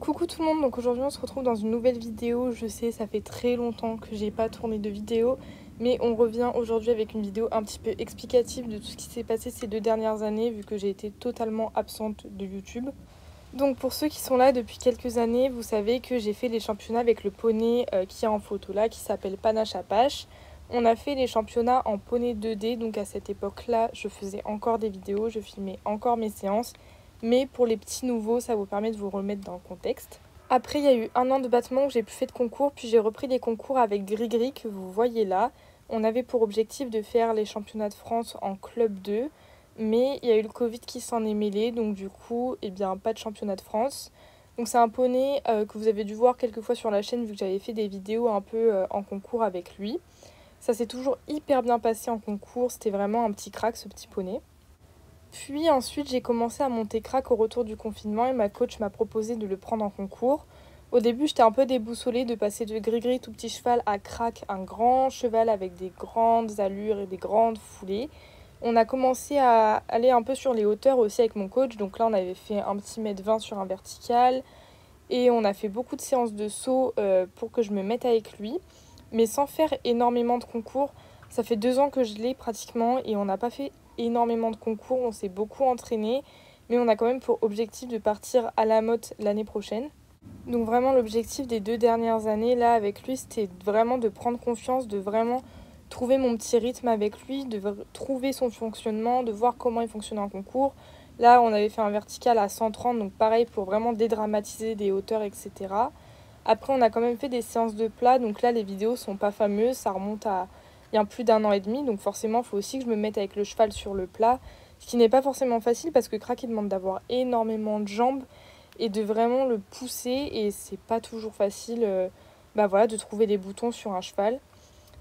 Coucou tout le monde, donc aujourd'hui on se retrouve dans une nouvelle vidéo. Je sais, ça fait très longtemps que j'ai pas tourné de vidéo, mais on revient aujourd'hui avec une vidéo un petit peu explicative de tout ce qui s'est passé ces 2 dernières années, vu que j'ai été totalement absente de YouTube. Donc pour ceux qui sont là depuis quelques années, vous savez que j'ai fait les championnats avec le poney qui est en photo là, qui s'appelle Panache Apache. On a fait les championnats en poney 2D, donc à cette époque-là, je faisais encore des vidéos, je filmais encore mes séances. Mais pour les petits nouveaux, ça vous permet de vous remettre dans le contexte. Après, il y a eu 1 an de battement où j'ai pu faire de concours, puis j'ai repris des concours avec Grigri que vous voyez là. On avait pour objectif de faire les championnats de France en club 2, mais il y a eu le Covid qui s'en est mêlé, donc du coup, pas de championnat de France. Donc c'est un poney que vous avez dû voir quelques fois sur la chaîne vu que j'avais fait des vidéos un peu en concours avec lui. Ça s'est toujours hyper bien passé en concours, c'était vraiment un petit crack ce petit poney. Puis ensuite, j'ai commencé à monter crack au retour du confinement et ma coach m'a proposé de le prendre en concours. Au début, j'étais un peu déboussolée de passer de Grigri tout petit cheval à crack, un grand cheval avec des grandes allures et des grandes foulées. On a commencé à aller un peu sur les hauteurs aussi avec mon coach. Donc là, on avait fait un petit mètre 20 sur un vertical et on a fait beaucoup de séances de saut pour que je me mette avec lui, mais sans faire énormément de concours. Ça fait 2 ans que je l'ai pratiquement et on n'a pas fait énormément de concours, on s'est beaucoup entraîné, mais on a quand même pour objectif de partir à la motte l'année prochaine. Donc vraiment l'objectif des 2 dernières années là avec lui, c'était vraiment de prendre confiance, de vraiment trouver mon petit rythme avec lui, de trouver son fonctionnement, de voir comment il fonctionne en concours. Là on avait fait un vertical à 130, donc pareil pour vraiment dédramatiser des hauteurs, etc. Après on a quand même fait des séances de plat, donc là les vidéos sont pas fameuses, ça remonte à il y a plus d'1 an et demi, donc forcément il faut aussi que je me mette avec le cheval sur le plat, ce qui n'est pas forcément facile parce que crack il demande d'avoir énormément de jambes et de vraiment le pousser, et c'est pas toujours facile de trouver des boutons sur un cheval.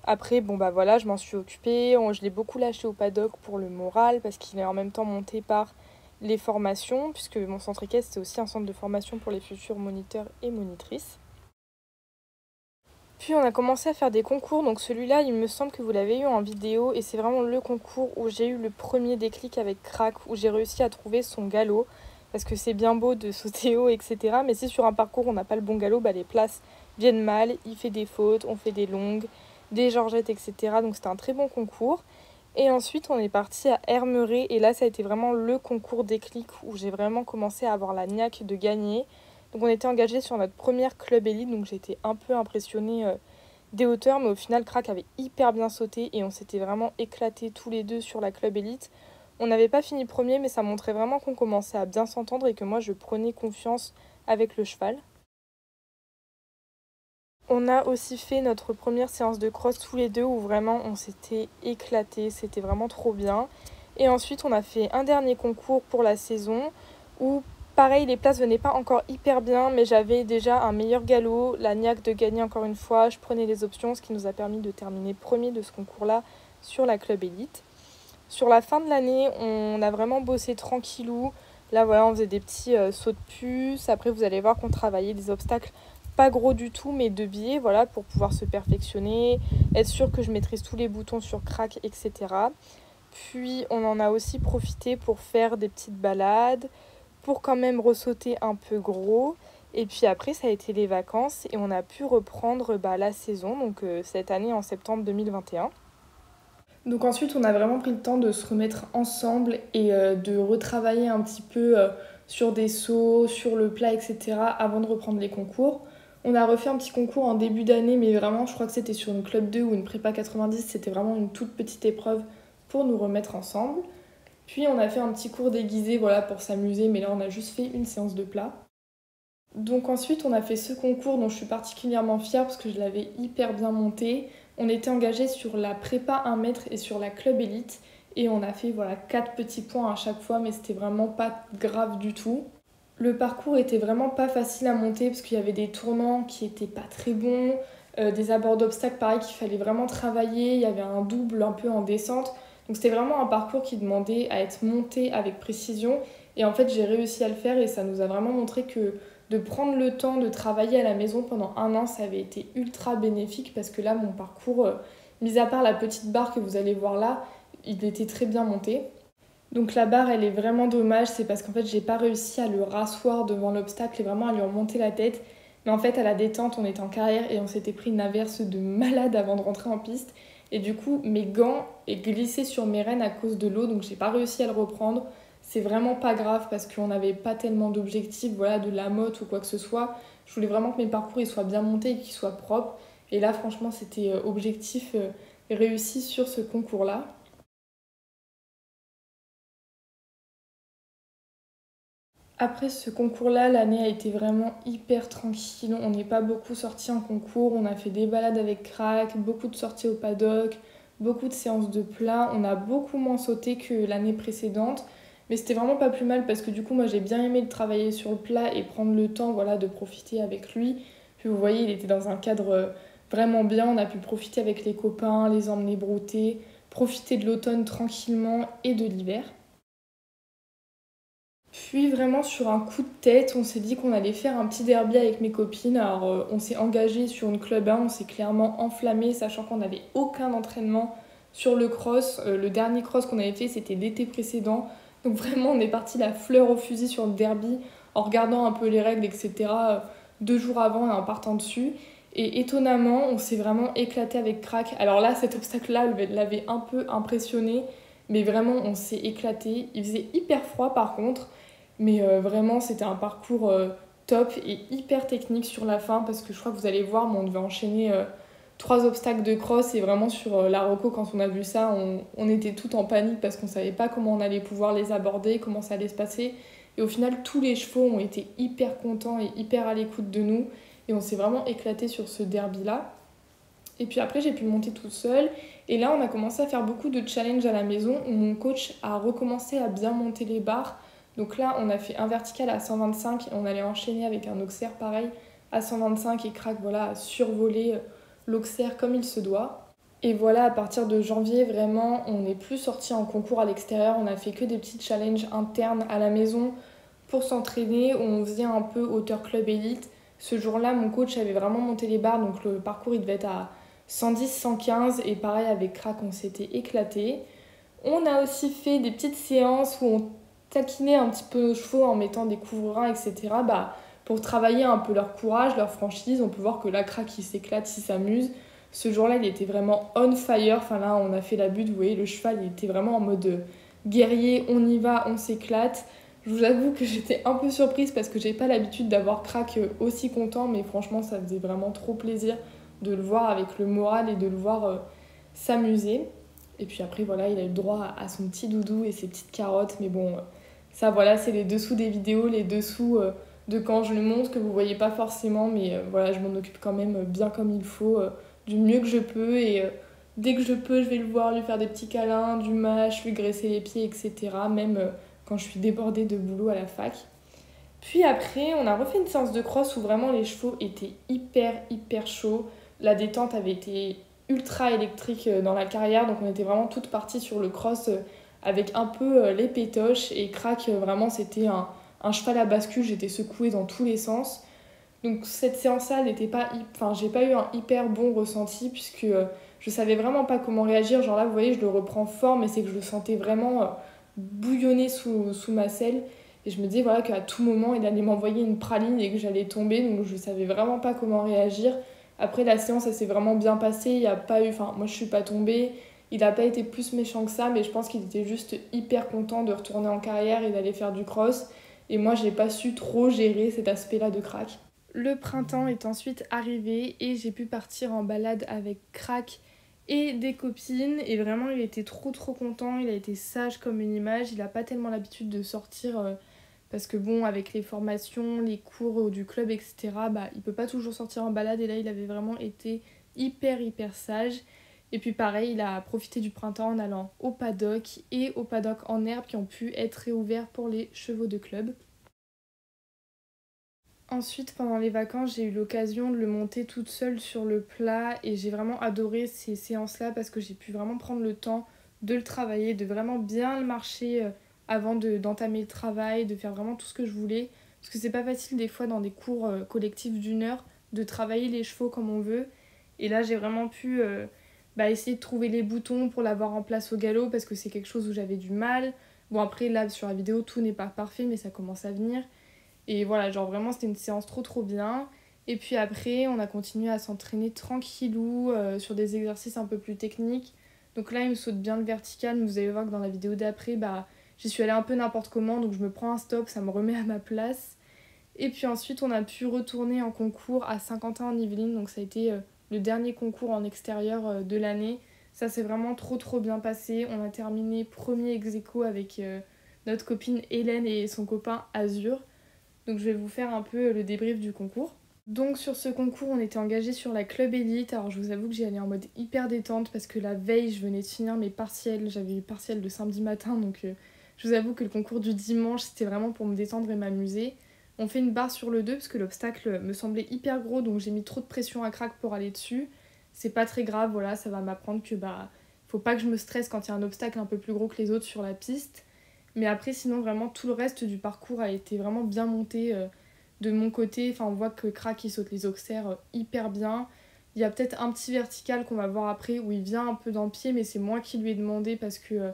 Après je m'en suis occupée, je l'ai beaucoup lâché au paddock pour le moral parce qu'il est en même temps monté par les formations, puisque mon centre équestre c'est aussi un centre de formation pour les futurs moniteurs et monitrices. Puis on a commencé à faire des concours, donc celui-là il me semble que vous l'avez eu en vidéo et c'est vraiment le concours où j'ai eu le premier déclic avec crack, où j'ai réussi à trouver son galop, parce que c'est bien beau de sauter haut, etc. Mais si sur un parcours on n'a pas le bon galop, les places viennent mal, il fait des fautes, on fait des longues, des georgettes, etc. Donc c'était un très bon concours. Et ensuite on est parti à Hermeret et là ça a été vraiment le concours déclic où j'ai vraiment commencé à avoir la niaque de gagner. Donc on était engagés sur notre première club élite, donc j'étais un peu impressionnée des hauteurs, mais au final crack avait hyper bien sauté et on s'était vraiment éclatés tous les deux sur la club élite. On n'avait pas fini premier, mais ça montrait vraiment qu'on commençait à bien s'entendre et que moi je prenais confiance avec le cheval. On a aussi fait notre première séance de cross tous les deux où vraiment on s'était éclatés, c'était vraiment trop bien. Et ensuite on a fait un dernier concours pour la saison où pareil les places venaient pas encore hyper bien, mais j'avais déjà un meilleur galop, la niaque de gagner encore une fois, je prenais les options, ce qui nous a permis de terminer premier de ce concours-là sur la club élite. Sur la fin de l'année, on a vraiment bossé tranquillou. Là, voilà, on faisait des petits sauts de puce. Après, vous allez voir qu'on travaillait des obstacles pas gros du tout, mais de biais, voilà, pour pouvoir se perfectionner, être sûr que je maîtrise tous les boutons sur crack, etc. Puis, on en a aussi profité pour faire des petites balades, pour quand même ressauter un peu gros. Et puis après, ça a été les vacances et on a pu reprendre la saison, donc cette année en septembre 2021. Donc ensuite, on a vraiment pris le temps de se remettre ensemble et de retravailler un petit peu sur des sauts, sur le plat, etc. avant de reprendre les concours. On a refait un petit concours en début d'année, mais vraiment, je crois que c'était sur une club 2 ou une prépa 90. C'était vraiment une toute petite épreuve pour nous remettre ensemble. Puis on a fait un petit cours déguisé, voilà, pour s'amuser, mais là, on a juste fait une séance de plat. Donc ensuite, on a fait ce concours dont je suis particulièrement fière parce que je l'avais hyper bien monté. On était engagés sur la prépa 1 mètre et sur la club élite. Et on a fait 4 petits points à chaque fois, mais c'était vraiment pas grave du tout. Le parcours était vraiment pas facile à monter parce qu'il y avait des tournants qui étaient pas très bons, des abords d'obstacles pareil qu'il fallait vraiment travailler, il y avait un double un peu en descente. Donc c'était vraiment un parcours qui demandait à être monté avec précision. Et en fait, j'ai réussi à le faire et ça nous a vraiment montré que de prendre le temps de travailler à la maison pendant 1 an, ça avait été ultra bénéfique parce que là, mon parcours, mis à part la petite barre que vous allez voir là, il était très bien monté. Donc la barre, elle est vraiment dommage, c'est parce qu'en fait, j'ai pas réussi à le rasseoir devant l'obstacle et vraiment à lui remonter la tête. Mais en fait, à la détente, on était en carrière et on s'était pris une averse de malade avant de rentrer en piste. Et du coup, mes gants est glissé sur mes rênes à cause de l'eau, donc j'ai pas réussi à le reprendre. C'est vraiment pas grave parce qu'on n'avait pas tellement d'objectifs, voilà, de la motte ou quoi que ce soit. Je voulais vraiment que mes parcours ils soient bien montés et qu'ils soient propres. Et là, franchement, c'était objectif réussi sur ce concours-là. Après ce concours-là, l'année a été vraiment hyper tranquille. On n'est pas beaucoup sortis en concours. On a fait des balades avec Crack, beaucoup de sorties au paddock, beaucoup de séances de plat. On a beaucoup moins sauté que l'année précédente. Mais c'était vraiment pas plus mal parce que du coup, moi j'ai bien aimé le travailler sur le plat et prendre le temps voilà, de profiter avec lui. Puis vous voyez, il était dans un cadre vraiment bien. On a pu profiter avec les copains, les emmener brouter, profiter de l'automne tranquillement et de l'hiver. Puis vraiment sur un coup de tête, on s'est dit qu'on allait faire un petit derby avec mes copines. Alors on s'est engagé sur une club 1, on s'est clairement enflammé, sachant qu'on n'avait aucun entraînement sur le cross. Le dernier cross qu'on avait fait, c'était l'été précédent. Donc vraiment, on est parti la fleur au fusil sur le derby, en regardant un peu les règles, etc. 2 jours avant et en partant dessus. Et étonnamment, on s'est vraiment éclaté avec Crack. Alors là, cet obstacle-là l'avait un peu impressionné, mais vraiment, on s'est éclaté. Il faisait hyper froid par contre. Mais vraiment, c'était un parcours top et hyper technique sur la fin parce que je crois que vous allez voir, mais on devait enchaîner 3 obstacles de cross et vraiment sur la reco, quand on a vu ça, on était tout en panique parce qu'on savait pas comment on allait pouvoir les aborder, comment ça allait se passer. Et au final, tous les chevaux ont été hyper contents et hyper à l'écoute de nous et on s'est vraiment éclaté sur ce derby-là. Et puis après, j'ai pu monter toute seule. Et là, on a commencé à faire beaucoup de challenges à la maison où mon coach a recommencé à bien monter les barres. Donc là, on a fait un vertical à 125 et on allait enchaîner avec un auxerre pareil à 125 et Crack voilà, a survolé l'auxerre comme il se doit. Et voilà, à partir de janvier, vraiment, on n'est plus sorti en concours à l'extérieur. On a fait que des petits challenges internes à la maison pour s'entraîner. On faisait un peu hauteur club élite. Ce jour-là, mon coach avait vraiment monté les barres, donc le parcours il devait être à 110, 115 et pareil avec Crack, on s'était éclaté. On a aussi fait des petites séances où on taquinait un petit peu nos chevaux en mettant des couvre-reins, etc. Pour travailler un peu leur courage, leur franchise. On peut voir que là, Crack, il s'éclate, il s'amuse. Ce jour-là, il était vraiment on fire. Enfin là, on a fait la butte, vous voyez, le cheval, il était vraiment en mode guerrier, on y va, on s'éclate. Je vous avoue que j'étais un peu surprise parce que j'ai pas l'habitude d'avoir Crack aussi content, mais franchement, ça faisait vraiment trop plaisir de le voir avec le moral et de le voir s'amuser. Et puis après, voilà, il a eu le droit à son petit doudou et ses petites carottes. Mais bon, ça, voilà, c'est les dessous des vidéos, les dessous de quand je le montre que vous voyez pas forcément. Mais voilà, je m'en occupe quand même bien comme il faut, du mieux que je peux. Et dès que je peux, je vais le voir, lui faire des petits câlins, du match, lui graisser les pieds, etc. Même quand je suis débordée de boulot à la fac. Puis après, on a refait une séance de cross où vraiment les chevaux étaient hyper chauds. La détente avait été ultra électrique dans la carrière, donc on était vraiment toutes parties sur le cross avec un peu les pétoches. Et Crack, vraiment, c'était un cheval à bascule, j'étais secouée dans tous les sens. Donc cette séance-là, enfin, j'ai pas eu un hyper bon ressenti puisque je savais vraiment pas comment réagir. Genre là, vous voyez, je le reprends fort, mais c'est que je le sentais vraiment bouillonner sous ma selle. Et je me disais voilà, qu'à tout moment, il allait m'envoyer une praline et que j'allais tomber. Donc je savais vraiment pas comment réagir. Après, la séance, elle s'est vraiment bien passée. Il y a pas eu... Enfin, moi, je suis pas tombée. Il n'a pas été plus méchant que ça, mais je pense qu'il était juste hyper content de retourner en carrière et d'aller faire du cross. Et moi, j'ai pas su trop gérer cet aspect-là de Crack. Le printemps est ensuite arrivé et j'ai pu partir en balade avec Crack et des copines. Et vraiment, il était trop content. Il a été sage comme une image. Il n'a pas tellement l'habitude de sortir parce que bon, avec les formations, les cours du club, etc., il peut pas toujours sortir en balade. Et là, il avait vraiment été hyper sage. Et puis pareil, il a profité du printemps en allant au paddock et au paddock en herbe qui ont pu être réouverts pour les chevaux de club. Ensuite, pendant les vacances, j'ai eu l'occasion de le monter toute seule sur le plat et j'ai vraiment adoré ces séances-là parce que j'ai pu vraiment prendre le temps de le travailler, de vraiment bien le marcher avant d'entamer le travail, de faire vraiment tout ce que je voulais. Parce que c'est pas facile des fois dans des cours collectifs d'1 heure de travailler les chevaux comme on veut. Et là, j'ai vraiment pu essayer de trouver les boutons pour l'avoir en place au galop parce que c'est quelque chose où j'avais du mal. Bon après là sur la vidéo tout n'est pas parfait mais ça commence à venir. Et voilà, genre vraiment c'était une séance trop bien. Et puis après on a continué à s'entraîner tranquillou sur des exercices un peu plus techniques. Donc là il me saute bien le vertical, mais vous allez voir que dans la vidéo d'après, j'y suis allée un peu n'importe comment, donc je me prends un stop, ça me remet à ma place. Et puis ensuite on a pu retourner en concours à Saint-Quentin-en-Yvelines, donc ça a été le dernier concours en extérieur de l'année. Ça s'est vraiment trop bien passé. On a terminé premier ex-aequo avec notre copine Hélène et son copain Azur. Donc je vais vous faire un peu le débrief du concours. Donc sur ce concours, on était engagé sur la club élite. Alors je vous avoue que j'y allais en mode hyper détente parce que la veille, je venais de finir mes partiels. J'avais eu partiel de samedi matin, donc je vous avoue que le concours du dimanche, c'était vraiment pour me détendre et m'amuser. On fait une barre sur le 2 parce que l'obstacle me semblait hyper gros, donc j'ai mis trop de pression à crack pour aller dessus. C'est pas très grave, voilà, ça va m'apprendre que faut pas que je me stresse quand il y a un obstacle un peu plus gros que les autres sur la piste. Mais après, sinon, vraiment, tout le reste du parcours a été vraiment bien monté de mon côté. Enfin, on voit que Crack, il saute les auxerres hyper bien. Il y a peut-être un petit vertical qu'on va voir après où il vient un peu dans le pied, mais c'est moi qui lui ai demandé parce que...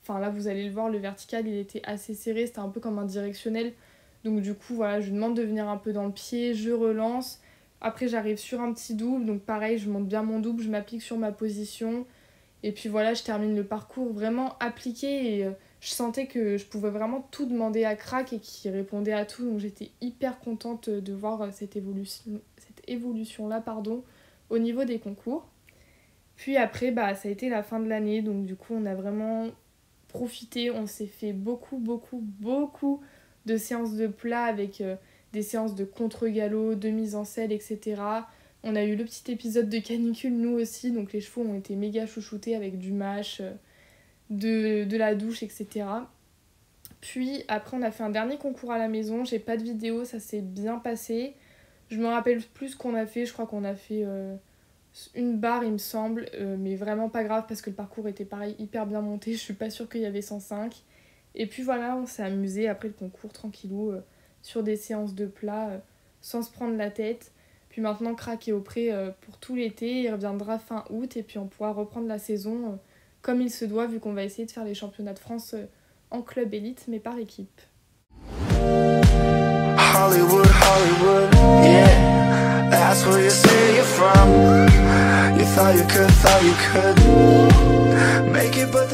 Enfin, là, vous allez le voir, le vertical, il était assez serré. C'était un peu comme un directionnel. Donc du coup, voilà, je lui demande de venir un peu dans le pied, je relance. Après, j'arrive sur un petit double, donc pareil, je monte bien mon double, je m'applique sur ma position. Et puis voilà, je termine le parcours vraiment appliqué et je sentais que je pouvais vraiment tout demander à Crack et qu'il répondait à tout. Donc j'étais hyper contente de voir cette évolution-là au niveau des concours. Puis après, ça a été la fin de l'année, donc du coup, on a vraiment profité. On s'est fait beaucoup de séances de plat avec des séances de contre-galop, de mise en selle, etc. On a eu le petit épisode de canicule, nous aussi, donc les chevaux ont été méga chouchoutés avec du mash, de la douche, etc. Puis après, on a fait un dernier concours à la maison. J'ai pas de vidéo, ça s'est bien passé. Je me rappelle plus ce qu'on a fait. Je crois qu'on a fait une barre, il me semble, mais vraiment pas grave parce que le parcours était pareil, hyper bien monté. Je suis pas sûre qu'il y avait 105. Et puis voilà, on s'est amusé après le concours tranquillou sur des séances de plat sans se prendre la tête. Puis maintenant, Crack est au pré pour tout l'été. Il reviendra fin août et puis on pourra reprendre la saison comme il se doit vu qu'on va essayer de faire les championnats de France en club élite mais par équipe. Hollywood, yeah, that's where you say you're from. You thought you could make it, but